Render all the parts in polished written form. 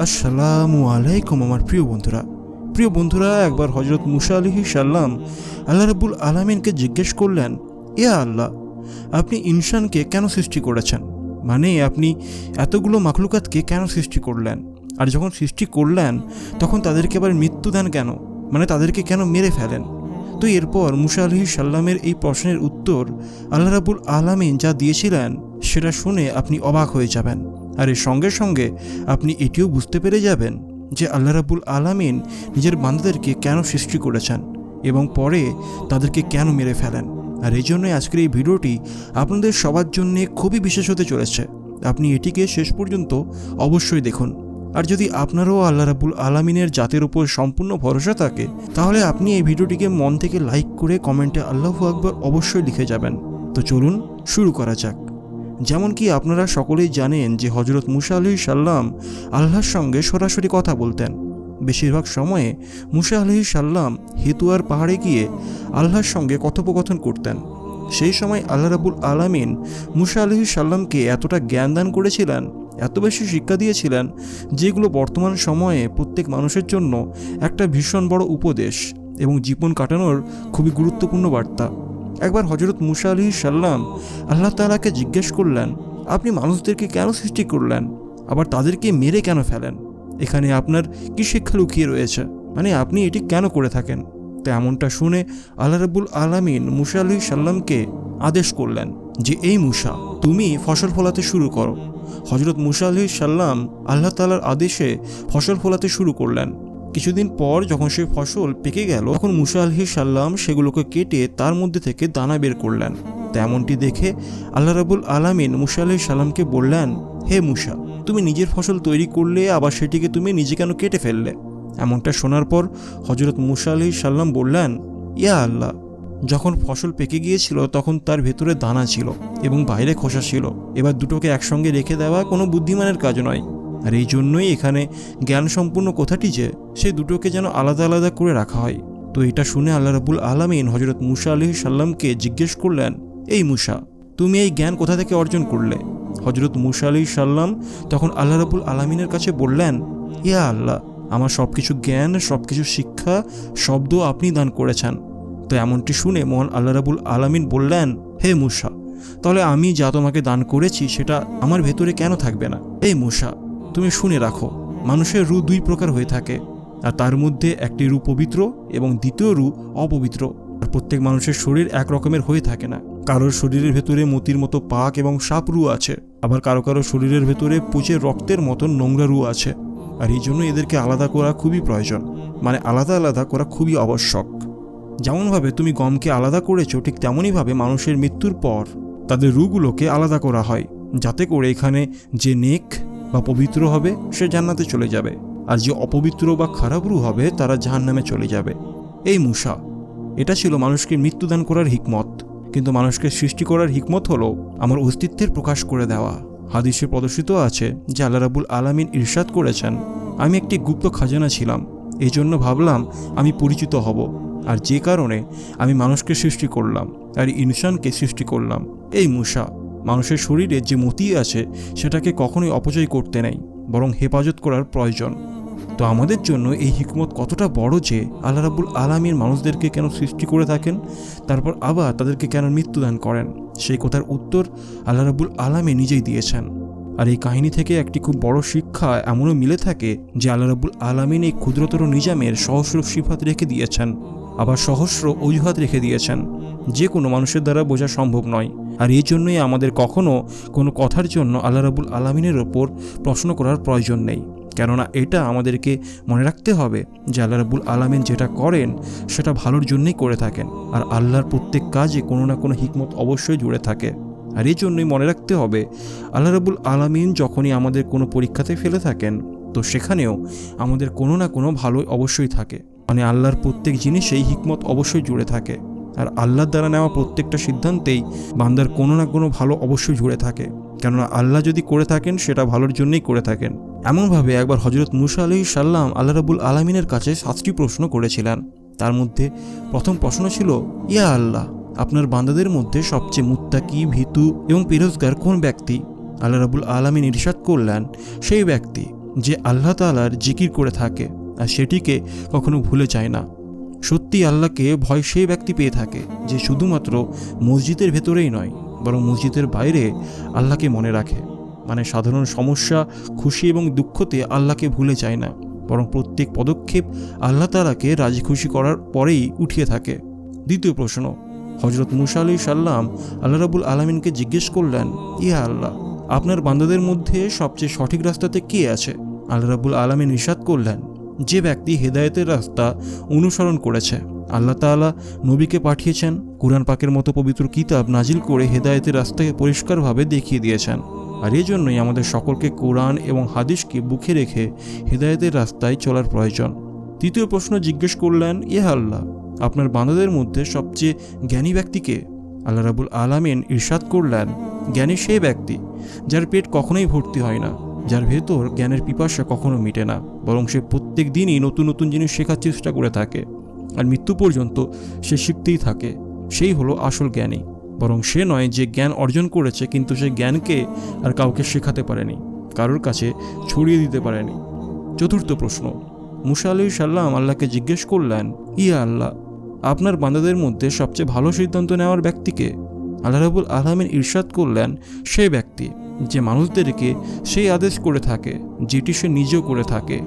আসসালামু আলাইকুম আমার প্রিয় বন্ধুরা একবার হযরত মুসা আলাইহিস সালাম আল্লাহ রাব্বুল আলামিনকে জিজ্ঞেস করলেন, ইয়া আল্লাহ, আপনি ইনসানকে কেন সৃষ্টি করেছেন? মানে আপনি এতগুলো মাখলুকাতকে কেন সৃষ্টি করলেন? আর যখন সৃষ্টি করলেন তখন তাদেরকে আবার মৃত্যু দেন কেন? মানে তাদেরকে কেন মেরে ফেলেন? তো এরপর মুসা আলাইহিস সালামের এই প্রশ্নের উত্তর আল্লাহ রাব্বুল আলামিন যা দিয়েছিলেন সেটা শুনে আপনি অবাক হয়ে যাবেন। আর এর সঙ্গে সঙ্গে আপনি এটিও বুঝতে পেরে যাবেন যে আল্লাহ রাব্বুল আলামিন নিজের বান্দাদেরকে কেন সৃষ্টি করেছেন এবং পরে তাদেরকে কেন মেরে ফেলেন। আর এই জন্যই আজকের এই ভিডিওটি আপনাদের সবার জন্য খুবই বিশেষ হতে চলেছে। আপনি এটিকে শেষ পর্যন্ত অবশ্যই দেখুন। আর যদি আপনারও আল্লাহ রাব্বুল আলামিনের জাতের উপর সম্পূর্ণ ভরসা থাকে তাহলে আপনি এই ভিডিওটিকে মন থেকে লাইক করে কমেন্টে আল্লাহু আকবার অবশ্যই লিখে যাবেন। তো চলুন শুরু করা যাক। যেমন কি আপনারা সকলেই জানেন যে হযরত মুসা আলাইহিস সালাম আল্লাহর সঙ্গে সরাসরি কথা বলতেন। বেশিরভাগ সময়ে মুসা আলাইহিস সালাম হিতুয়ার পাহাড়ে গিয়ে আল্লাহর সঙ্গে কথোপকথন করতেন। সেই সময় আল্লাহ রাব্বুল আলামিন মুসা আলাইহিস সালামকে এতটা জ্ঞান দান করেছিলেন, এত বেশি শিক্ষা দিয়েছিলেন, যেগুলো বর্তমান সময়ে প্রত্যেক মানুষের জন্য একটা ভীষণ বড় উপদেশ এবং জীবন কাটানোর খুবই গুরুত্বপূর্ণ বার্তা। একবার হযরত মুসা আলাইহিস সালাম আল্লাহ তাআলাকে জিজ্ঞেস করলেন, আপনি মানুষদেরকে কেন সৃষ্টি করলেন, আবার তাদেরকে মেরে কেন ফেলেন? এখানে আপনার কি শিক্ষা লুকিয়ে রয়েছে? মানে আপনি এটি কেন করে থাকেন? তো এমনটা শুনে আল্লাহ রাব্বুল আলামিন মুসা আলাইহিস সালামকে আদেশ করলেন যে, এই মুসা, তুমি ফসল ফলাতে শুরু করো। হযরত মুসা আলাইহিস সালাম আল্লাহ তাআলার আদেশে ফসল ফলাতে শুরু করলেন। কিছুদিন পর যখন সেই ফসল পেকে গেল তখন মুসা আলাইহিস সালাম সেগুলোকে কেটে তার মধ্যে থেকে দানা বের করলেন। তেমনটি দেখে আল্লাহ রাব্বুল আলামিন মুসা আলাইহিস সালামকে বললেন, হে মুসা, তুমি নিজের ফসল তৈরি করলে আবার সেটিকে তুমি নিজে কেন কেটে ফেললে? এমনটা শোনার পর হযরত মুসা আলাইহিস সালাম বললেন, ইয়া আল্লাহ, যখন ফসল পেকে গিয়েছিল তখন তার ভেতরে দানা ছিল এবং বাইরে খোসা ছিল। এবার দুটোকে একসঙ্গে রেখে দেওয়া কোনো বুদ্ধিমানের কাজ নয়। আর এই জন্যই এখানে জ্ঞান সম্পূর্ণ কথাটি যে সেই দুটোকে যেন আলাদা আলাদা করে রাখা হয়। তো এটা শুনে আল্লাহ রাব্বুল আলামিন হযরত মুসা আলাইহিস সালামকে জিজ্ঞেস করলেন, এই মুসা, তুমি এই জ্ঞান কোথা থেকে অর্জন করলে? হযরত মুসা আলাইহিস সালাম তখন আল্লাহ রাব্বুল আলামিনের কাছে বললেন, ইয়া আল্লাহ, আমার সবকিছু জ্ঞান, সবকিছু শিক্ষা, শব্দ আপনি দান করেছেন। তো এমনটি শুনে মহান আল্লাহ রাব্বুল আলামিন বললেন, হে মুসা, তাহলে আমি যা তোমাকে দান করেছি সেটা আমার ভেতরে কেন থাকবে না? এই মুসা, তুমি শুনে রাখো, মানুষের রূহ দুই প্রকার হয়ে থাকে, আর তার মধ্যে একটি রূহ পবিত্র এবং দ্বিতীয় রূহ অপবিত্র। আর প্রত্যেক মানুষের শরীর এক রকমের হয়ে থাকে না। কারোর শরীরের ভেতরে মতির মতো পাক এবং সাপ রূহ আছে, আবার কারো কারো শরীরের ভেতরে পচে রক্তের মতন নোংরা রূহ আছে। আর এই জন্য এদেরকে আলাদা করা খুবই প্রয়োজন, মানে আলাদা আলাদা করা খুবই আবশ্যক। যেমনভাবে তুমি গমকে আলাদা করেছো, ঠিক তেমনইভাবে মানুষের মৃত্যুর পর তাদের রূহগুলোকে আলাদা করা হয়, যাতে করে এখানে যে নেক বা পবিত্র হবে সে জান্নাতে চলে যাবে, আর যে অপবিত্র বা খারাপ রূহ হবে তারা জাহান্নামে চলে যাবে। এই মুসা, এটা ছিল মানুষকে মৃত্যুদান করার হিকমত। কিন্তু মানুষকে সৃষ্টি করার হিকমত হলো আমার অস্তিত্বের প্রকাশ করে দেওয়া। হাদিসে প্রদর্শিত আছে যে আল্লাহ রাব্বুল আলামিন ইরশাদ করেছেন, আমি একটি গুপ্ত খাজানা ছিলাম, এই জন্য ভাবলাম আমি পরিচিত হব, আর যে কারণে আমি মানুষকে সৃষ্টি করলাম আর ইনসানকে সৃষ্টি করলাম। এই মুসা, মানুষের শরীরে যে মতি আছে সেটাকে কখনোই অপচয় করতে নেই, বরং হেফাজত করার প্রয়োজন। তো আমাদের জন্য এই হিকমত কতটা বড় যে আল্লাহ রাব্বুল আলামিন মানুষদেরকে কেন সৃষ্টি করে থাকেন, তারপর আবার তাদেরকে কেন মৃত্যুদান করেন, সেই কথার উত্তর আল্লাহ রাব্বুল আলামিন নিজেই দিয়েছেন। আর এই কাহিনী থেকে একটি খুব বড় শিক্ষা এমনও মিলে থাকে যে আল্লাহ রাব্বুল আলামিন এই ক্ষুদ্রতর নিজামের সহস্র সিফাত রেখে দিয়েছেন, আবার সহস্র অজুহাত রেখে দিয়েছেন, যে কোনো মানুষের দ্বারা বোঝা সম্ভব নয়। আর এই জন্যই আমাদের কখনো কোনো কথার জন্য আল্লাহ রাব্বুল আলামিনের ওপর প্রশ্ন করার প্রয়োজন নেই, কেননা এটা আমাদেরকে মনে রাখতে হবে যে আল্লাহ রাব্বুল আলামিন যেটা করেন সেটা ভালোর জন্যই করে থাকেন, আর আল্লাহর প্রত্যেক কাজে কোনো না কোনো হিকমত অবশ্যই জুড়ে থাকে। আর এই জন্যই মনে রাখতে হবে আল্লাহ রাব্বুল আলামিন যখনই আমাদের কোনো পরীক্ষাতে ফেলে থাকেন তো সেখানেও আমাদের কোনো না কোনো ভালো অবশ্যই থাকে, মানে আল্লাহর প্রত্যেক জিনিসেই হিকমত অবশ্যই জুড়ে থাকে। আর আল্লাহর দ্বারা নেওয়া প্রত্যেকটা সিদ্ধান্তেই বান্দার কোনো না কোনো ভালো অবশ্যই জুড়ে থাকে, কেননা আল্লাহ যদি করে থাকেন সেটা ভালোর জন্যই করে থাকেন। এমনভাবে একবার হযরত মুসা আলাইহিস সালাম আল্লাহ রাব্বুল আলামিনের কাছে 7টি প্রশ্ন করেছিলেন। তার মধ্যে প্রথম প্রশ্ন ছিল, ইয়া আল্লাহ, আপনার বান্দাদের মধ্যে সবচেয়ে মুত্তাকি, ভীতু এবং পরহেজগার কোন ব্যক্তি? আল্লাহ রাব্বুল আলামিন ইরশাদ করলেন, সেই ব্যক্তি যে আল্লাহ তাআলার জিকির করে থাকে আর সেটিকে কখনো ভুলে যায় না। সত্যি আল্লাহকে ভয় সেই ব্যক্তি পেয়ে থাকে যে শুধুমাত্র মসজিদের ভেতরেই নয়, বরং মসজিদের বাইরে আল্লাহকে মনে রাখে। মানে সাধারণ সমস্যা, খুশি এবং দুঃখতে আল্লাহকে ভুলে যায় না, বরং প্রত্যেক পদক্ষেপ আল্লাহ তাআলাকে রাজি খুশি করার পরেই উঠিয়ে থাকে। দ্বিতীয় প্রশ্ন, হযরত মুসা আলাইহিস সালাম আল্লাহ রাব্বুল আলামিনকে জিজ্ঞেস করলেন, ইয়া আল্লাহ, আপনার বান্দাদের মধ্যে সবচেয়ে সঠিক রাস্তাতে কে আছে? আল্লাহ রাব্বুল আলামিন ইরশাদ করলেন, যে ব্যক্তি হেদায়েতের রাস্তা অনুসরণ করেছে। আল্লাহ তাআলা নবীকে পাঠিয়েছেন, কুরআন পাকের মতো পবিত্র কিতাব নাজিল করে হেদায়েতের রাস্তাকে পরিষ্কারভাবে দেখিয়ে দিয়েছেন। আর এই জন্যই আমাদের সকলকে কোরআন এবং হাদিসকে বুকে রেখে হেদায়েতের রাস্তায় চলার প্রয়োজন। তৃতীয় প্রশ্ন জিজ্ঞেস করলেন, ইয়া আল্লাহ, আপনার বান্দাদের মধ্যে সবচেয়ে জ্ঞানী ব্যক্তিকে? আল্লাহ রাব্বুল আলামিন ইরশাদ করলেন, জ্ঞানী সেই ব্যক্তি যার পেট কখনোই ভর্তি হয় না, যার ভেতর জ্ঞানের পিপাসা কখনো মিটে না, বরং সে প্রত্যেক দিনই নতুন নতুন জিনিস শেখার চেষ্টা করে থাকে আর মৃত্যু পর্যন্ত সে শিখতেই থাকে। সেই হলো আসল জ্ঞানী। বরং সে নয় যে জ্ঞান অর্জন করেছে কিন্তু সে জ্ঞানকে আর কাউকে শেখাতে পারেনি, কারোর কাছে ছড়িয়ে দিতে পারেনি। চতুর্থ প্রশ্ন, মুসা আলাইহিস সালাম আল্লাহকে জিজ্ঞেস করলেন, ইয়া আল্লাহ, আপনার বান্দাদের মধ্যে সবচেয়ে ভালো সিদ্ধান্ত নেওয়ার ব্যক্তিকে? আল্লাহ রাব্বুল আলামিন ইরশাদ করলেন, সেই ব্যক্তি যে মানুষদেরকে সেই আদেশ করে থাকে যেটি সে নিজেও করে থাকে।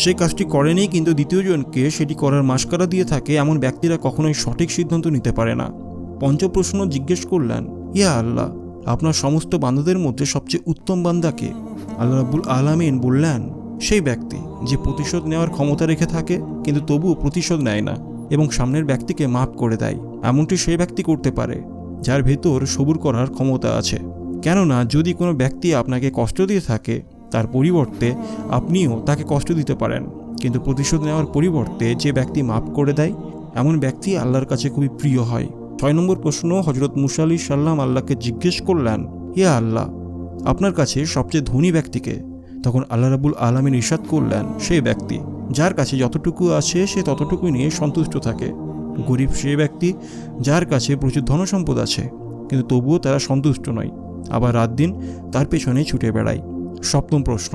সে কাজটি করেনি কিন্তু দ্বিতীয়জনকে সেটি করার মাস্কারা দিয়ে থাকে, এমন ব্যক্তিরা কখনোই সঠিক সিদ্ধান্ত নিতে পারে না। পঞ্চম প্রশ্ন জিজ্ঞেস করলেন, ইয়া আল্লাহ, আপনার সমস্ত বান্দাদের মধ্যে সবচেয়ে উত্তম বান্দাকে? আল্লাহ রাব্বুল আলামিন বললেন, সেই ব্যক্তি যে প্রতিশোধ নেওয়ার ক্ষমতা রেখে থাকে কিন্তু তবুও প্রতিশোধ নেয় না এবং সামনের ব্যক্তিকে মাফ করে দেয়। এমনটি সেই ব্যক্তি করতে পারে যার ভেতর সবুর করার ক্ষমতা আছে। কেননা যদি কোনো ব্যক্তি আপনাকে কষ্ট দিয়ে থাকে, তার পরিবর্তে আপনিও তাকে কষ্ট দিতে পারেন, কিন্তু প্রতিশোধ নেওয়ার পরিবর্তে যে ব্যক্তি মাফ করে দেয়, এমন ব্যক্তি আল্লাহর কাছে খুবই প্রিয় হয়। 6 নম্বর প্রশ্ন, হযরত মুসা আলাইহিস সালাম আল্লাহকে জিজ্ঞেস করলেন, ইয়া আল্লাহ, আপনার কাছে সবচেয়ে ধনী ব্যক্তিকে? তখন আল্লাহ রাব্বুল আলামিন ইরশাদ করলেন, সেই ব্যক্তি যার কাছে যতটুকু আছে সে ততটুকু নিয়ে সন্তুষ্ট থাকে। গরিব সেই ব্যক্তি যার কাছে প্রচুর ধনসম্পদ আছে কিন্তু তবুও তারা সন্তুষ্ট নয়, আবার রাত দিন তার পেছনে ছুটে বেড়ায়। সপ্তম প্রশ্ন,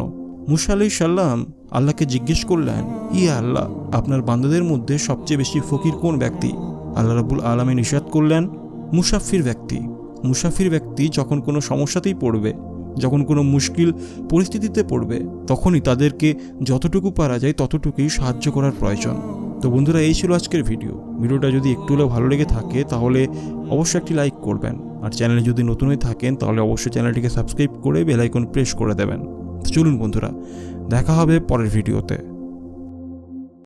মুসা আলাইহিস সালাম আল্লাহকে জিজ্ঞেস করলেন, ইয়া আল্লাহ, আপনার বান্দাদের মধ্যে সবচেয়ে বেশি ফকির কোন ব্যক্তি? আল্লাহ রাব্বুল আলামিন ইরশাদ করলেন, মুসাফির ব্যক্তি। মুসাফির ব্যক্তি যখন কোনো সমস্যাতেই পড়বে, যখন কোনো মুশকিল পরিস্থিতিতে পড়বে, তখনই তাদেরকে যতটুকু পারা যায় ততটুকুই সাহায্য করার প্রয়োজন। তো বন্ধুরা, এই ছিল আজকের ভিডিওটা যদি একটু হলেও ভালো লেগে থাকে তাহলে অবশ্যই একটি লাইক করবেন, আর চ্যানেলে যদি নতুন হয়ে থাকেন তাহলে অবশ্যই চ্যানেলটিকে সাবস্ক্রাইব করে বেল আইকন প্রেস করে দেবেন। তো চলুন বন্ধুরা, দেখা হবে পরের ভিডিওতে।